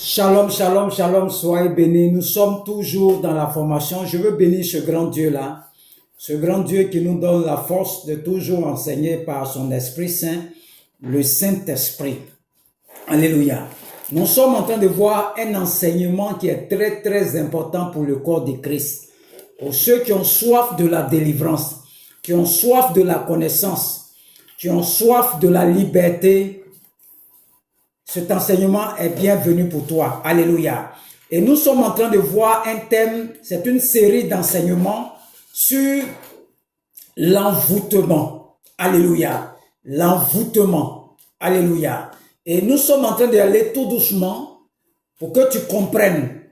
Shalom, shalom, shalom, soyez bénis. Nous sommes toujours dans la formation. Je veux bénir ce grand Dieu-là, ce grand Dieu qui nous donne la force de toujours enseigner par son Esprit Saint, le Saint-Esprit. Alléluia. Nous sommes en train de voir un enseignement qui est très, très important pour le corps de Christ. Pour ceux qui ont soif de la délivrance, qui ont soif de la connaissance, qui ont soif de la liberté, cet enseignement est bienvenu pour toi. Alléluia. Et nous sommes en train de voir un thème, c'est une série d'enseignements sur l'envoûtement. Alléluia. L'envoûtement. Alléluia. Et nous sommes en train d'aller tout doucement pour que tu comprennes.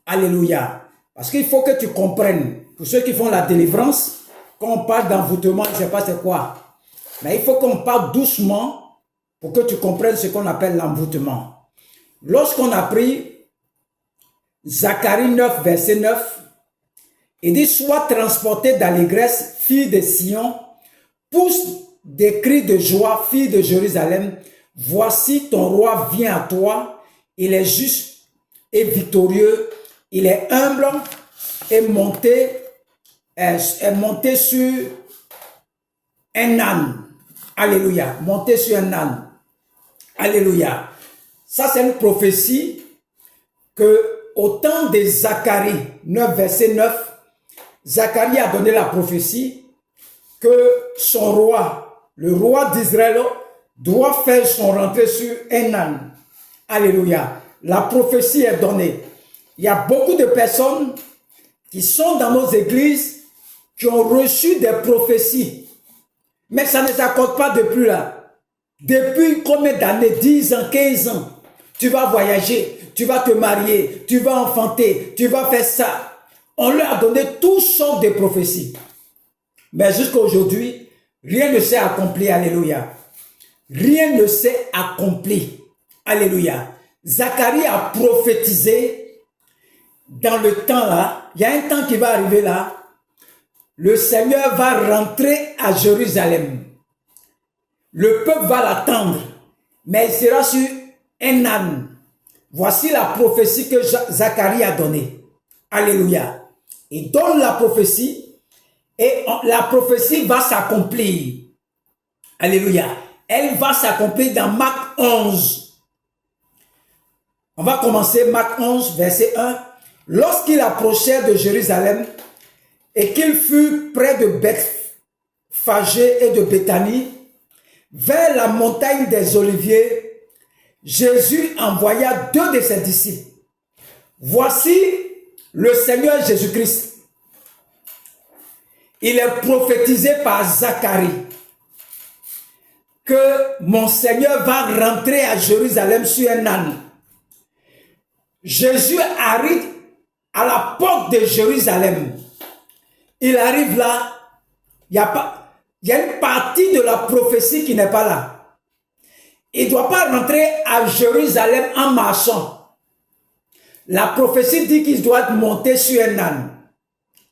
Alléluia. Parce qu'il faut que tu comprennes. Pour ceux qui font la délivrance, quand on parle d'envoûtement, je ne sais pas c'est quoi. Mais il faut qu'on parle doucement pour que tu comprennes ce qu'on appelle l'envoûtement. Lorsqu'on a pris Zacharie 9, verset 9, il dit « Sois transporté d'allégresse, fille de Sion, pousse des cris de joie, fille de Jérusalem. Voici ton roi vient à toi, il est juste et victorieux, il est humble et monté sur un âne. » Alléluia. Monté sur un âne. Alléluia. Ça, c'est une prophétie que, au temps de Zacharie 9, verset 9, Zacharie a donné la prophétie que son roi, le roi d'Israël, doit faire son rentrée sur un âne. Alléluia. La prophétie est donnée. Il y a beaucoup de personnes qui sont dans nos églises qui ont reçu des prophéties. Mais ça ne s'accorde pas depuis là. Depuis combien d'années, 10 ans, 15 ans, tu vas voyager, tu vas te marier, tu vas enfanter, tu vas faire ça. On leur a donné toutes sortes de prophéties. Mais jusqu'à aujourd'hui, rien ne s'est accompli. Alléluia. Rien ne s'est accompli. Alléluia. Zacharie a prophétisé dans le temps là. Il y a un temps qui va arriver là. Le Seigneur va rentrer à Jérusalem. Le peuple va l'attendre, mais il sera sur un âne. Voici la prophétie que Zacharie a donnée. Alléluia. Il donne la prophétie et la prophétie va s'accomplir. Alléluia. Elle va s'accomplir dans Marc 11. On va commencer Marc 11, verset 1. Lorsqu'il approchait de Jérusalem et qu'il fut près de Bethphagée et de Béthanie, vers la montagne des Oliviers, Jésus envoya 2 de ses disciples. Voici le Seigneur Jésus-Christ. Il est prophétisé par Zacharie que mon Seigneur va rentrer à Jérusalem sur un âne. Jésus arrive à la porte de Jérusalem. Il arrive là, il y a une partie de la prophétie qui n'est pas là. Il ne doit pas rentrer à Jérusalem en marchant. La prophétie dit qu'il doit monter sur un âne.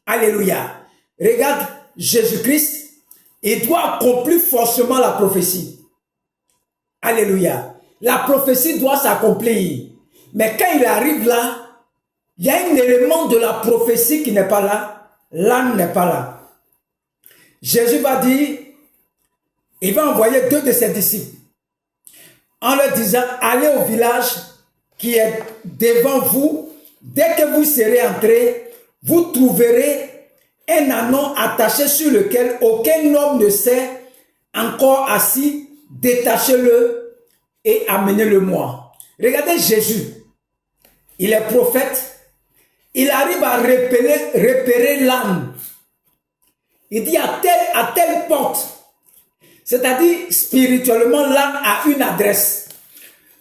Alléluia. Regarde Jésus-Christ, il doit accomplir forcément la prophétie. Alléluia. La prophétie doit s'accomplir. Mais quand il arrive là, il y a un élément de la prophétie qui n'est pas là. L'âne n'est pas là. Jésus va dire, il va envoyer 2 de ses disciples en leur disant, allez au village qui est devant vous. Dès que vous serez entrés, vous trouverez un ânon attaché sur lequel aucun homme ne s'est encore assis. Détachez-le et amenez-le-moi. Regardez Jésus. Il est prophète. Il arrive à repérer l'âne. Il dit à telle porte. C'est-à-dire, spirituellement, l'âne a une adresse.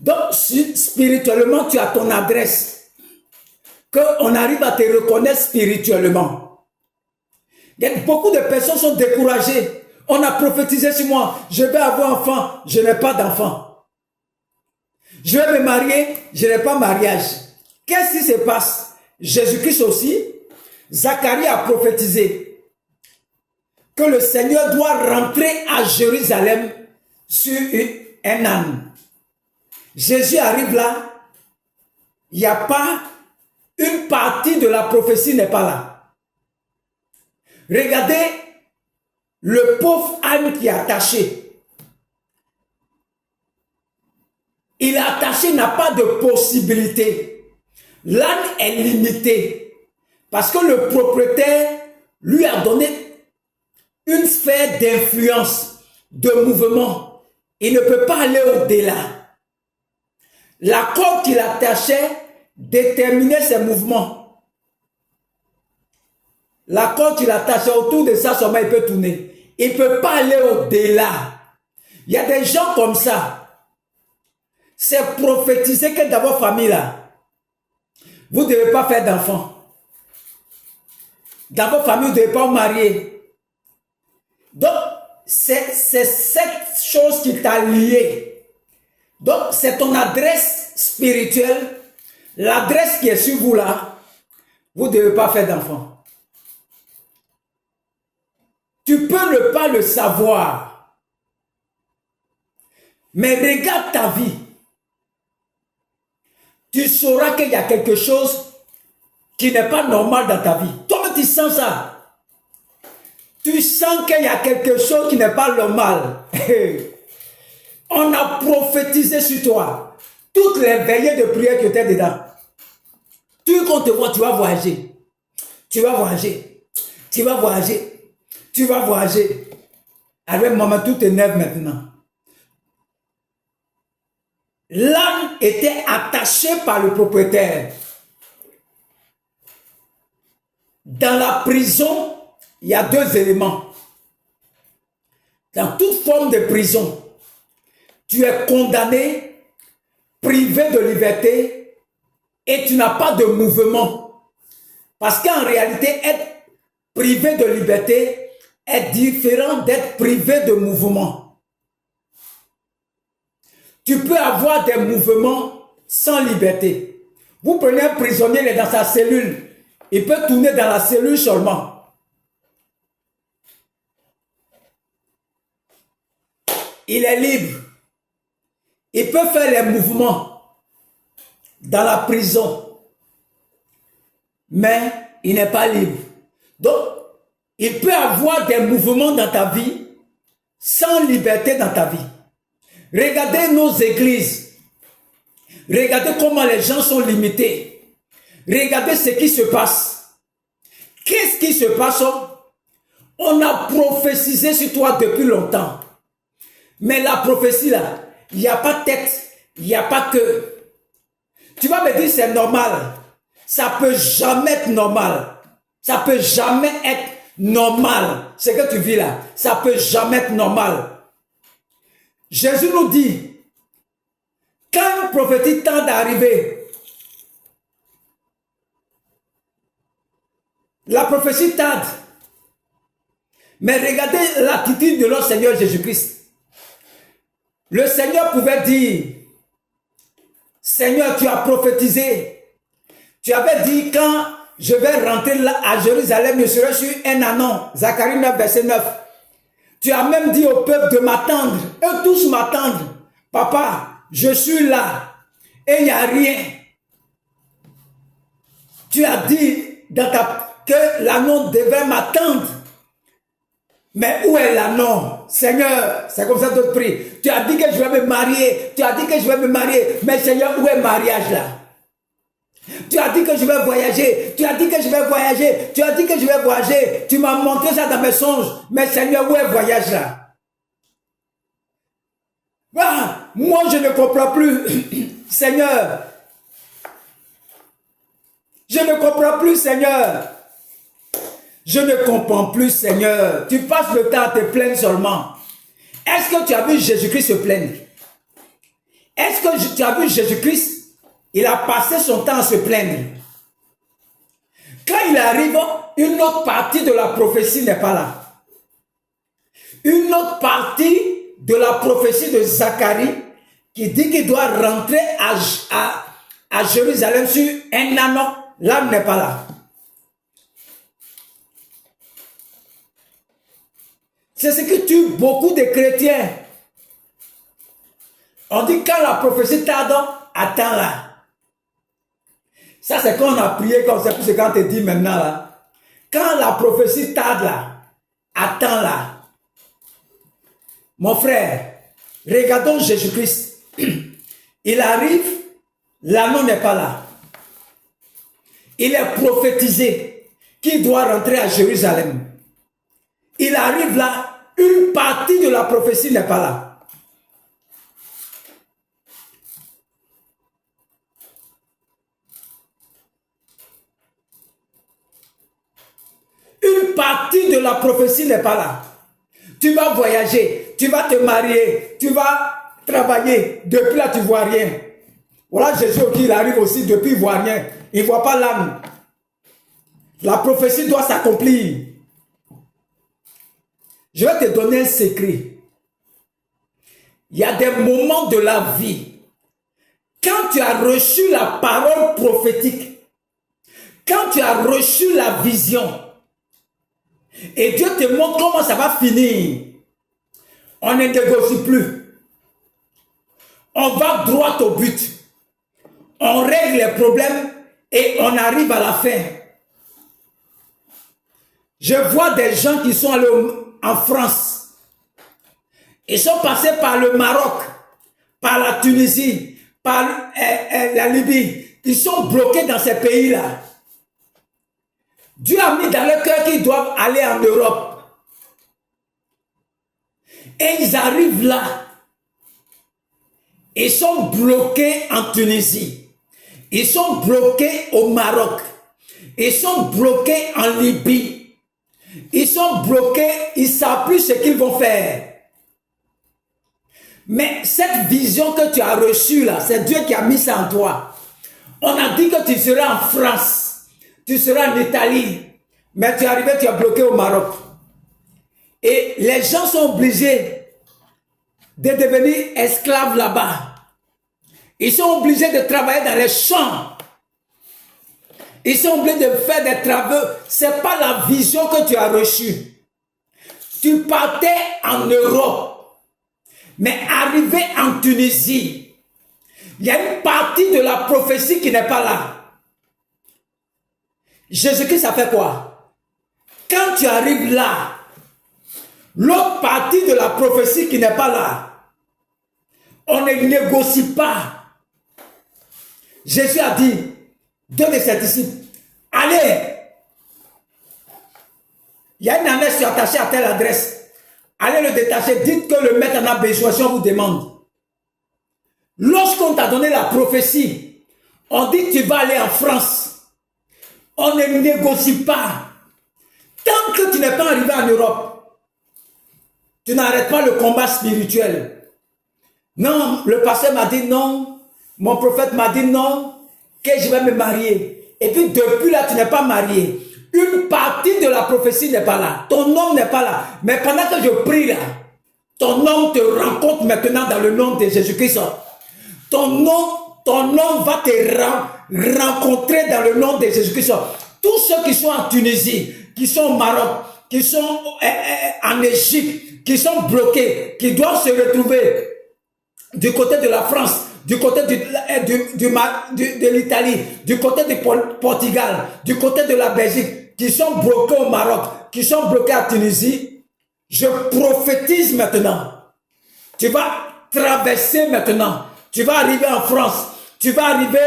Donc, spirituellement, tu as ton adresse. Qu'on arrive à te reconnaître spirituellement. Beaucoup de personnes sont découragées. On a prophétisé sur moi. Je vais avoir enfant. Je n'ai pas d'enfant. Je vais me marier. Je n'ai pas de mariage. Qu'est-ce qui se passe? Jésus-Christ aussi, Zacharie a prophétisé que le Seigneur doit rentrer à Jérusalem sur un âne. Jésus arrive là, il n'y a pas, une partie de la prophétie n'est pas là. Regardez le pauvre âne qui est attaché. Il est attaché, n'a pas de possibilité. L'âne est limité. Parce que le propriétaire lui a donné une sphère d'influence, de mouvement. Il ne peut pas aller au-delà. La corde qu'il attachait déterminait ses mouvements. La corde qu'il attachait autour de ça, seulement il peut tourner. Il ne peut pas aller au-delà. Il y a des gens comme ça. C'est prophétisé que dans votre famille là, vous ne devez pas faire d'enfants. Dans votre famille, vous ne devez pas vous marier. Donc, c'est cette chose qui t'a lié. Donc, c'est ton adresse spirituelle, l'adresse qui est sur vous là, vous ne devez pas faire d'enfants. Tu peux ne pas le savoir, mais regarde ta vie. Tu sauras qu'il y a quelque chose qui n'est pas normal dans ta vie. Toi, tu sens ça. Tu sens qu'il y a quelque chose qui n'est pas normal. On a prophétisé sur toi. Toutes les veillées de prière qui étaient dedans. Tu qu'on te voit, tu vas voyager. Tu vas voyager. Tu vas voyager. Tu vas voyager. Avec maman, tout est neuf maintenant. L'âne était attaché par le propriétaire. Dans la prison, il y a deux éléments. Dans toute forme de prison, tu es condamné, privé de liberté et tu n'as pas de mouvement. Parce qu'en réalité, être privé de liberté est différent d'être privé de mouvement. Tu peux avoir des mouvements sans liberté. Vous prenez un prisonnier, il est dans sa cellule. Il peut tourner dans la cellule seulement. Il est libre. Il peut faire les mouvements dans la prison. Mais il n'est pas libre. Donc, il peut avoir des mouvements dans ta vie sans liberté dans ta vie. Regardez nos églises. Regardez comment les gens sont limités. Regardez ce qui se passe. Qu'est-ce qui se passe? On a prophétisé sur toi depuis longtemps. Mais la prophétie là, il n'y a pas de tête, il n'y a pas que. Tu vas me dire c'est normal. Ça peut jamais être normal. Ça peut jamais être normal. Ce que tu vis là, ça peut jamais être normal. Jésus nous dit, quand une prophétie tend d'arriver, la prophétie tarde. Mais regardez l'attitude de notre Seigneur Jésus-Christ. Le Seigneur pouvait dire, Seigneur, tu as prophétisé. Tu avais dit, quand je vais rentrer là à Jérusalem, je serai sur un anon. Zacharie 9, verset 9. Tu as même dit au peuple de m'attendre. Eux tous m'attendent. Papa, je suis là. Et il n'y a rien. Tu as dit que l'annon devait m'attendre. Mais où est l'annon? Seigneur, c'est comme ça que tu pries. Tu as dit que je vais me marier. Tu as dit que je vais me marier. Mais Seigneur, où est le mariage là? Tu as dit que je vais voyager. Tu as dit que je vais voyager. Tu as dit que je vais voyager. Tu m'as montré ça dans mes songes. Mais Seigneur, où est le voyage là? Ah, moi, je ne comprends plus. Seigneur. Je ne comprends plus, Seigneur. Je ne comprends plus, Seigneur. Tu passes le temps à te plaindre seulement. Est-ce que tu as vu Jésus-Christ se plaindre? Est-ce que tu as vu Jésus-Christ? Il a passé son temps à se plaindre. Quand il arrive, une autre partie de la prophétie n'est pas là. Une autre partie de la prophétie de Zacharie qui dit qu'il doit rentrer à Jérusalem sur un anon, l'âme n'est pas là. C'est ce que tue beaucoup de chrétiens. On dit quand la prophétie tarde, attends là. Ça, c'est quand on a prié, comme c'est plus ce qu'on te dit maintenant là. Quand la prophétie tarde là, attends là. Mon frère, regardons Jésus-Christ. Il arrive, l'anneau n'est pas là. Il est prophétisé qu'il doit rentrer à Jérusalem. Il arrive là, une partie de la prophétie n'est pas là. Une partie de la prophétie n'est pas là. Tu vas voyager, tu vas te marier, tu vas travailler. Depuis là, tu ne vois rien. Voilà Jésus qui il arrive aussi, depuis il ne voit rien. Il ne voit pas l'âme. La prophétie doit s'accomplir. Je vais te donner un secret. Il y a des moments de la vie, quand tu as reçu la parole prophétique, quand tu as reçu la vision, et Dieu te montre comment ça va finir, on ne négocie plus. On va droit au but. On règle les problèmes et on arrive à la fin. Je vois des gens qui sont allés en France. Ils sont passés par le Maroc, par la Tunisie, par la Libye. Ils sont bloqués dans ces pays-là. Dieu a mis dans leur cœur qu'ils doivent aller en Europe. Et ils arrivent là. Ils sont bloqués en Tunisie. Ils sont bloqués au Maroc. Ils sont bloqués en Libye. Ils sont bloqués, ils ne savent plus ce qu'ils vont faire. Mais cette vision que tu as reçue là, c'est Dieu qui a mis ça en toi. On a dit que tu seras en France, tu seras en Italie, mais tu es arrivé, tu es bloqué au Maroc. Et les gens sont obligés de devenir esclaves là-bas. Ils sont obligés de travailler dans les champs. Ils sont obligés de faire des travaux. Ce n'est pas la vision que tu as reçue. Tu partais en Europe, mais arrivé en Tunisie, il y a une partie de la prophétie qui n'est pas là. Jésus-Christ, ça fait quoi? Quand tu arrives là, l'autre partie de la prophétie qui n'est pas là, on ne négocie pas. Jésus a dit, deux de ses disciples, allez, il y a une annonce attachée à telle adresse, allez le détacher, dites que le maître en a besoin si on vous demande. Lorsqu'on t'a donné la prophétie, on dit que tu vas aller en France, on ne négocie pas. Tant que tu n'es pas arrivé en Europe, tu n'arrêtes pas le combat spirituel. Non, le pasteur m'a dit non, mon prophète m'a dit non, que je vais me marier. Et puis depuis là, tu n'es pas marié. Une partie de la prophétie n'est pas là. Ton homme n'est pas là. Mais pendant que je prie là, ton homme te rencontre maintenant dans le nom de Jésus-Christ. Ton homme va te rencontrer dans le nom de Jésus-Christ. Tous ceux qui sont en Tunisie, qui sont au Maroc, qui sont en Égypte, qui sont bloqués, qui doivent se retrouver du côté de la France, du côté de l'Italie, du côté du Portugal, du côté de la Belgique, qui sont bloqués au Maroc, qui sont bloqués à Tunisie, je prophétise maintenant. Tu vas traverser maintenant. Tu vas arriver en France, tu vas arriver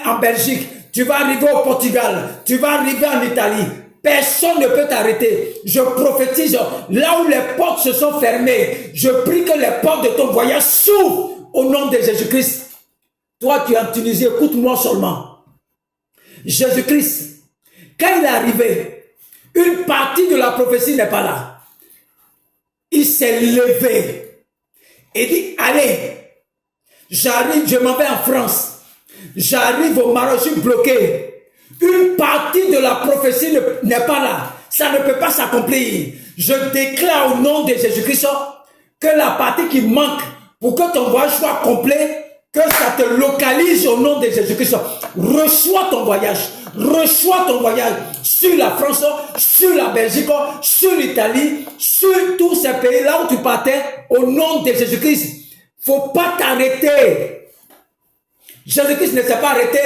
en Belgique, tu vas arriver au Portugal, tu vas arriver en Italie. Personne ne peut t'arrêter. Je prophétise, là où les portes se sont fermées, je prie que les portes de ton voyage s'ouvrent au nom de Jésus-Christ. Toi, tu es en Tunisie, écoute-moi seulement. Jésus-Christ, quand il est arrivé, une partie de la prophétie n'est pas là. Il s'est levé et dit, allez, j'arrive, je m'en vais en France. J'arrive au Maroc, je suis bloqué. Une partie de la prophétie n'est pas là. Ça ne peut pas s'accomplir. Je déclare au nom de Jésus-Christ que la partie qui manque pour que ton voyage soit complet, que ça te localise au nom de Jésus-Christ. Reçois ton voyage. Reçois ton voyage sur la France, sur la Belgique, sur l'Italie, sur tous ces pays là où tu partais au nom de Jésus-Christ. Faut pas t'arrêter. Jésus-Christ ne s'est pas arrêté.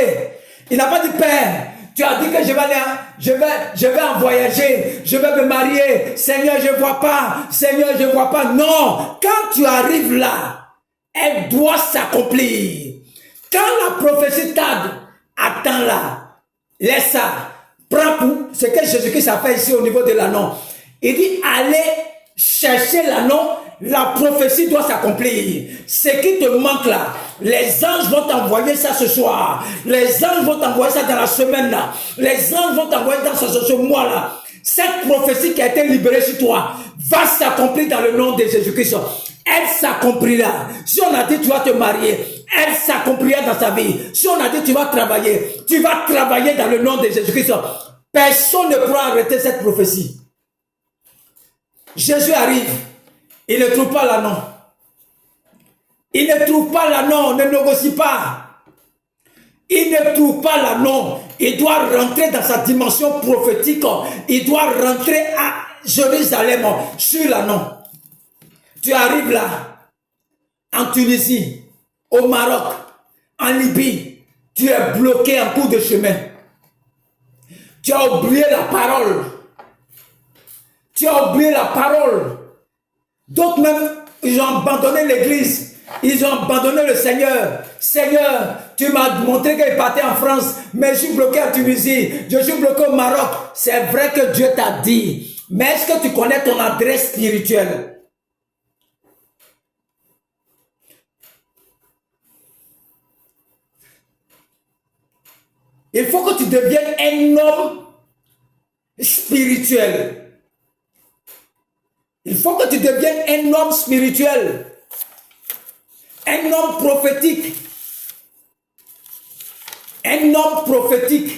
Il n'a pas dit, Père, tu as dit que je vais en voyager, je vais me marier. Seigneur, je ne vois pas. Seigneur, je ne vois pas. Non, quand tu arrives là, elle doit s'accomplir. Quand la prophétie tarde, attends là, laisse ça. Prends pour ce que Jésus-Christ a fait ici au niveau de l'anneau. Il dit, allez chercher l'anneau, la prophétie doit s'accomplir. Ce qui te manque là, les anges vont t'envoyer ça ce soir. Les anges vont t'envoyer ça dans la semaine là. Les anges vont t'envoyer dans ce mois là. Cette prophétie qui a été libérée sur toi va s'accomplir dans le nom de Jésus-Christ. Elle s'accomplira. Si on a dit tu vas te marier, elle s'accomplira dans ta vie. Si on a dit tu vas travailler dans le nom de Jésus-Christ. Personne ne pourra arrêter cette prophétie. Jésus arrive, il ne trouve pas l'anneau. Il ne trouve pas l'anneau, ne négocie pas. Il ne trouve pas l'anneau. Il doit rentrer dans sa dimension prophétique. Il doit rentrer à Jérusalem sur l'anneau. Tu arrives là, en Tunisie, au Maroc, en Libye, tu es bloqué en cours de chemin. Tu as oublié la parole. Tu as oublié la parole. D'autres même, ils ont abandonné l'église. Ils ont abandonné le Seigneur. Seigneur, tu m'as montré qu'il partait en France, mais je suis bloqué en Tunisie. Je suis bloqué au Maroc. C'est vrai que Dieu t'a dit. Mais est-ce que tu connais ton adresse spirituelle? Il faut que tu deviennes un homme spirituel. Il faut que tu deviennes un homme spirituel. Un homme prophétique. Un homme prophétique.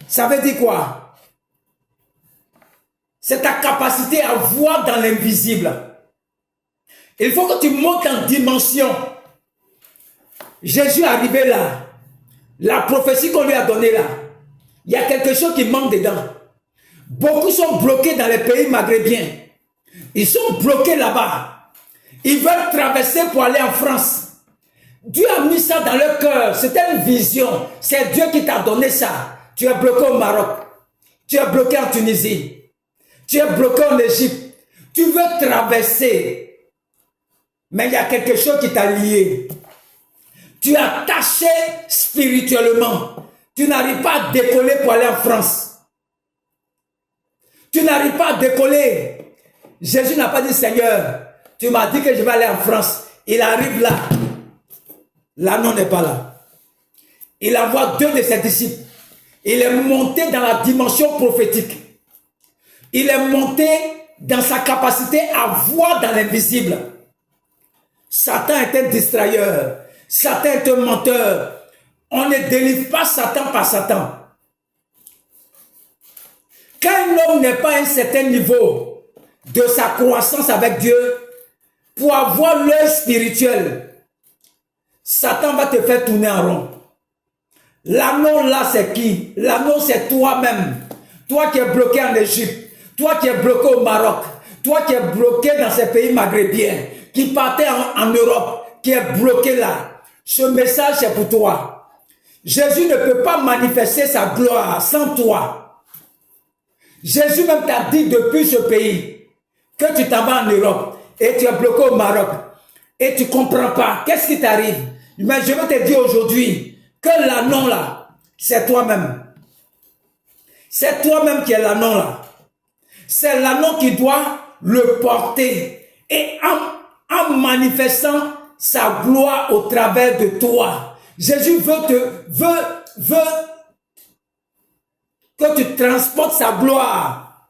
Ça veut dire quoi? C'est ta capacité à voir dans l'invisible. Il faut que tu montes en dimension. Jésus est arrivé là. La prophétie qu'on lui a donnée là, il y a quelque chose qui manque dedans. Beaucoup sont bloqués dans les pays maghrébiens. Ils sont bloqués là-bas. Ils veulent traverser pour aller en France. Dieu a mis ça dans leur cœur. C'était une vision. C'est Dieu qui t'a donné ça. Tu es bloqué au Maroc. Tu es bloqué en Tunisie. Tu es bloqué en Égypte. Tu veux traverser. Mais il y a quelque chose qui t'a lié. Tu es attaché spirituellement. Tu n'arrives pas à décoller pour aller en France. Tu n'arrives pas à décoller. Jésus n'a pas dit, Seigneur, tu m'as dit que je vais aller en France. Il arrive là. L'anneau n'est pas là. Il envoie 2 de ses disciples. Il est monté dans la dimension prophétique. Il est monté dans sa capacité à voir dans l'invisible. Satan est un distrailleur. Satan est un menteur. On ne délivre pas Satan par Satan. Quand un homme n'est pas à un certain niveau de sa croissance avec Dieu, pour avoir l'œil spirituel, Satan va te faire tourner en rond. L'anneau là, c'est qui? L'anneau, c'est toi-même. Toi qui es bloqué en Égypte, toi qui es bloqué au Maroc, toi qui es bloqué dans ces pays maghrébiens, qui partait en Europe, qui est bloqué là. Ce message, c'est pour toi. Jésus ne peut pas manifester sa gloire sans toi. Jésus même t'a dit depuis ce pays que tu t'en vas en Europe et tu es bloqué au Maroc et tu ne comprends pas. Qu'est-ce qui t'arrive? Mais je veux te dire aujourd'hui que l'anneau là, c'est toi-même. C'est toi-même qui est l'anneau là. C'est l'anneau qui doit le porter. Et en manifestant sa gloire au travers de toi. Jésus veut que tu transportes sa gloire.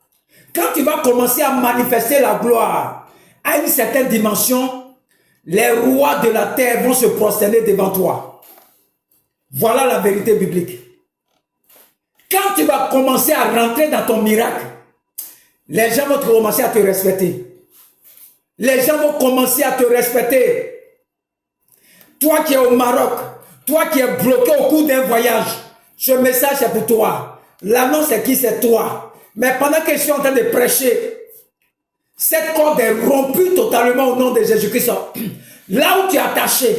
Quand tu vas commencer à manifester la gloire à une certaine dimension, les rois de la terre vont se prosterner devant toi. Voilà la vérité biblique. Quand tu vas commencer à rentrer dans ton miracle, les gens vont commencer à te respecter. Les gens vont commencer à te respecter. Toi qui es au Maroc, toi qui es bloqué au cours d'un voyage, ce message est pour toi. L'annonce c'est qui? C'est toi. Mais pendant que je suis en train de prêcher, cette corde est rompue totalement au nom de Jésus-Christ. Là où tu es attaché,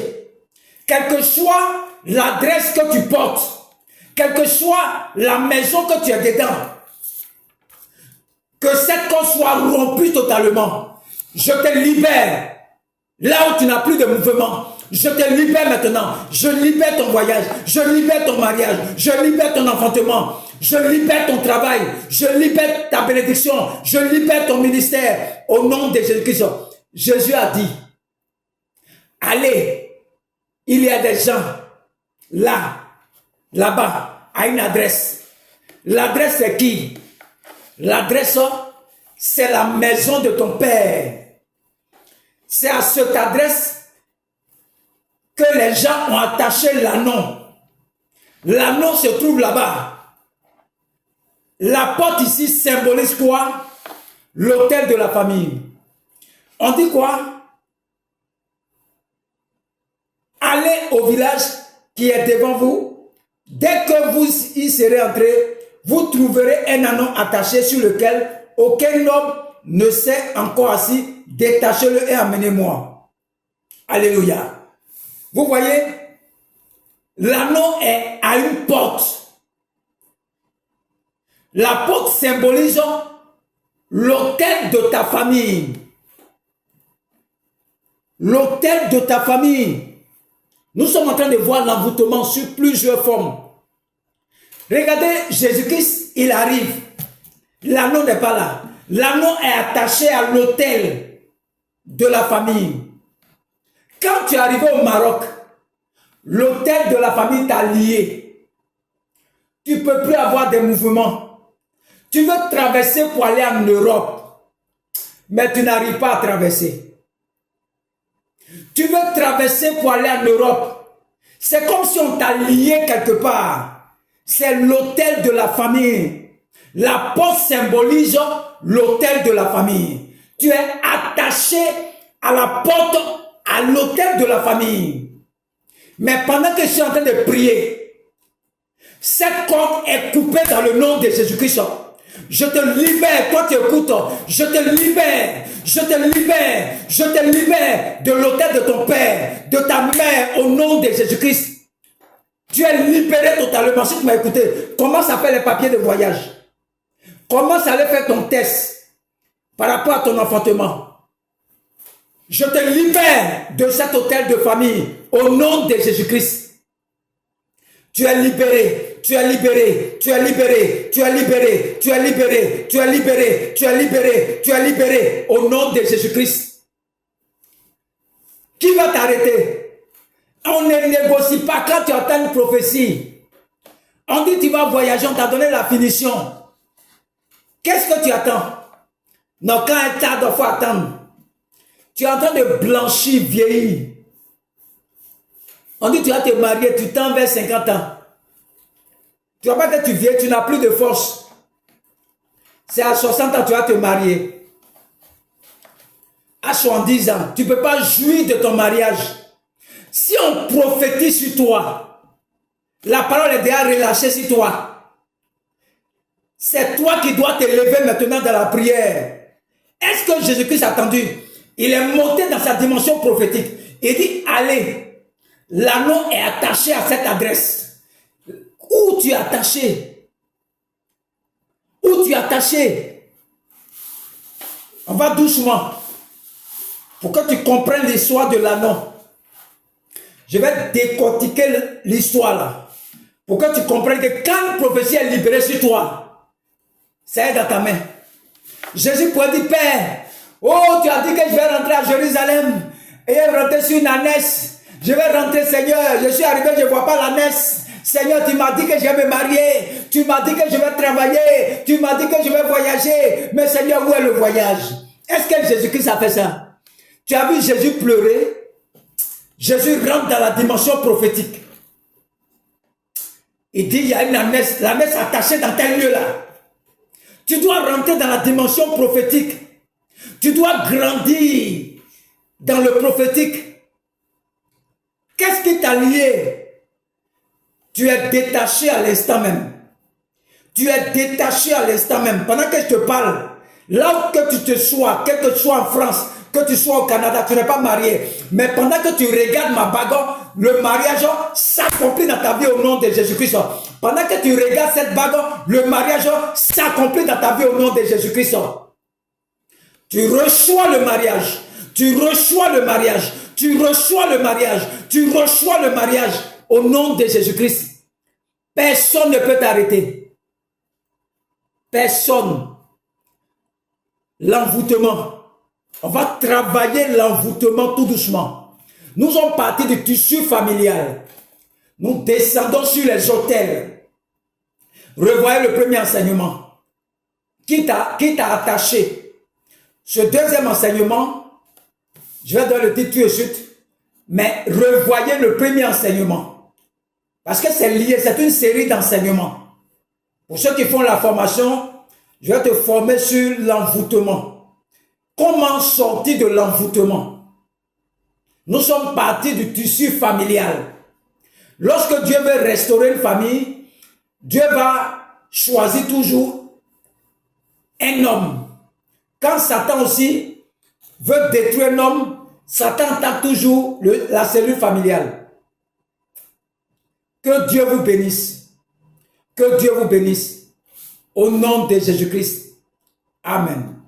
quelle que soit l'adresse que tu portes, quelle que soit la maison que tu es dedans, que cette corde soit rompue totalement. Je te libère. Là où tu n'as plus de mouvement, je te libère maintenant. Je libère ton voyage. Je libère ton mariage. Je libère ton enfantement. Je libère ton travail. Je libère ta bénédiction. Je libère ton ministère. Au nom de Jésus-Christ. Jésus a dit, allez, il y a des gens là, là-bas, à une adresse. L'adresse c'est qui? L'adresse, c'est la maison de ton Père. C'est à cette adresse que les gens ont attaché l'anneau. L'anneau se trouve là-bas. La porte ici symbolise quoi? L'autel de la famille. On dit quoi? Allez au village qui est devant vous. Dès que vous y serez entrés, vous trouverez un anneau attaché sur lequel aucun homme ne s'est encore assis. Détachez-le et amenez-moi. Alléluia. Vous voyez, l'anneau est à une porte. La porte symbolise l'autel de ta famille. L'autel de ta famille. Nous sommes en train de voir l'envoûtement sur plusieurs formes. Regardez, Jésus-Christ, il arrive. L'anneau n'est pas là. L'anneau est attaché à l'autel de la famille. Quand tu es arrivé au Maroc, l'autel de la famille t'a lié. Tu ne peux plus avoir des mouvements. Tu veux traverser pour aller en Europe, mais tu n'arrives pas à traverser. Tu veux traverser pour aller en Europe. C'est comme si on t'a lié quelque part. C'est l'autel de la famille. La porte symbolise l'autel de la famille. Tu es attaché à la porte, à l'autel de la famille. Mais pendant que je suis en train de prier, cette corde est coupée dans le nom de Jésus-Christ. Je te libère, toi tu écoutes, je te libère, je te libère, je te libère de l'autel de ton père, de ta mère, au nom de Jésus-Christ. Tu es libéré totalement. Si tu m'as écouté, commence à faire les papiers de voyage. Commence à aller faire ton test par rapport à ton enfantement. Je te libère de cet hôtel de famille au nom de Jésus-Christ. Tu es libéré, tu es libéré, tu es libéré, tu es libéré, tu es libéré, tu es libéré, tu es libéré, tu es libéré au nom de Jésus-Christ. Qui va t'arrêter? On ne négocie pas quand tu entends une prophétie. On dit tu vas voyager, on t'a donné la finition. Qu'est-ce que tu attends? Non, quand elle tarde, il faut attendre. Tu es en train de blanchir, vieillir. On dit tu vas te marier, tu tends vers 50 ans. Tu ne vois pas que tu vieillis, tu n'as plus de force. C'est à 60 ans que tu vas te marier. À 70 ans, tu ne peux pas jouir de ton mariage. Si on prophétise sur toi, la parole est déjà relâchée sur toi. C'est toi qui dois te lever maintenant dans la prière. Est-ce que Jésus-Christ a attendu? Il est monté dans sa dimension prophétique. Il dit, allez, l'anneau est attaché à cette adresse. Où tu es attaché? Où tu es attaché? On va doucement. Pour que tu comprennes l'histoire de l'anneau. Je vais décortiquer l'histoire là. Pour que tu comprennes que quand une prophétie est libérée sur toi, ça est dans ta main. Jésus pourrait dire, Père, oh, tu as dit que je vais rentrer à Jérusalem et rentrer sur une ânesse. Je vais rentrer, Seigneur. Je suis arrivé, je ne vois pas l'ânesse. Seigneur, tu m'as dit que je vais me marier. Tu m'as dit que je vais travailler. Tu m'as dit que je vais voyager. Mais Seigneur, où est le voyage? Est-ce que Jésus-Christ a fait ça? Tu as vu Jésus pleurer? Jésus rentre dans la dimension prophétique. Il dit, il y a une ânesse, l'ânesse attachée dans tel lieu-là. Tu dois rentrer dans la dimension prophétique. Tu dois grandir dans le prophétique. Qu'est-ce qui t'a lié? Tu es détaché à l'instant même. Tu es détaché à l'instant même. Pendant que je te parle, là où que tu te sois, quel que tu sois en France, que tu sois au Canada, tu n'es pas marié. Mais pendant que tu regardes ma bagarre, le mariage s'accomplit dans ta vie au nom de Jésus-Christ. Pendant que tu regardes cette bague, le mariage s'accomplit dans ta vie au nom de Jésus-Christ. Tu reçois le mariage. Tu reçois le mariage. Tu reçois le mariage. Tu reçois le mariage au nom de Jésus-Christ. Personne ne peut t'arrêter. Personne. L'envoûtement. On va travailler l'envoûtement tout doucement. Nous sommes partis du tissu familial. Nous descendons sur les autels. Revoyez le premier enseignement. Qui t'a attaché? Ce deuxième enseignement, je vais donner le titre tout de suite, mais revoyez le premier enseignement. Parce que c'est lié, c'est une série d'enseignements. Pour ceux qui font la formation, je vais te former sur l'envoûtement. Comment sortir de l'envoûtement? Nous sommes partis du tissu familial. Lorsque Dieu veut restaurer une famille, Dieu va choisir toujours un homme. Quand Satan aussi veut détruire un homme, Satan attaque toujours la cellule familiale. Que Dieu vous bénisse. Que Dieu vous bénisse. Au nom de Jésus-Christ. Amen.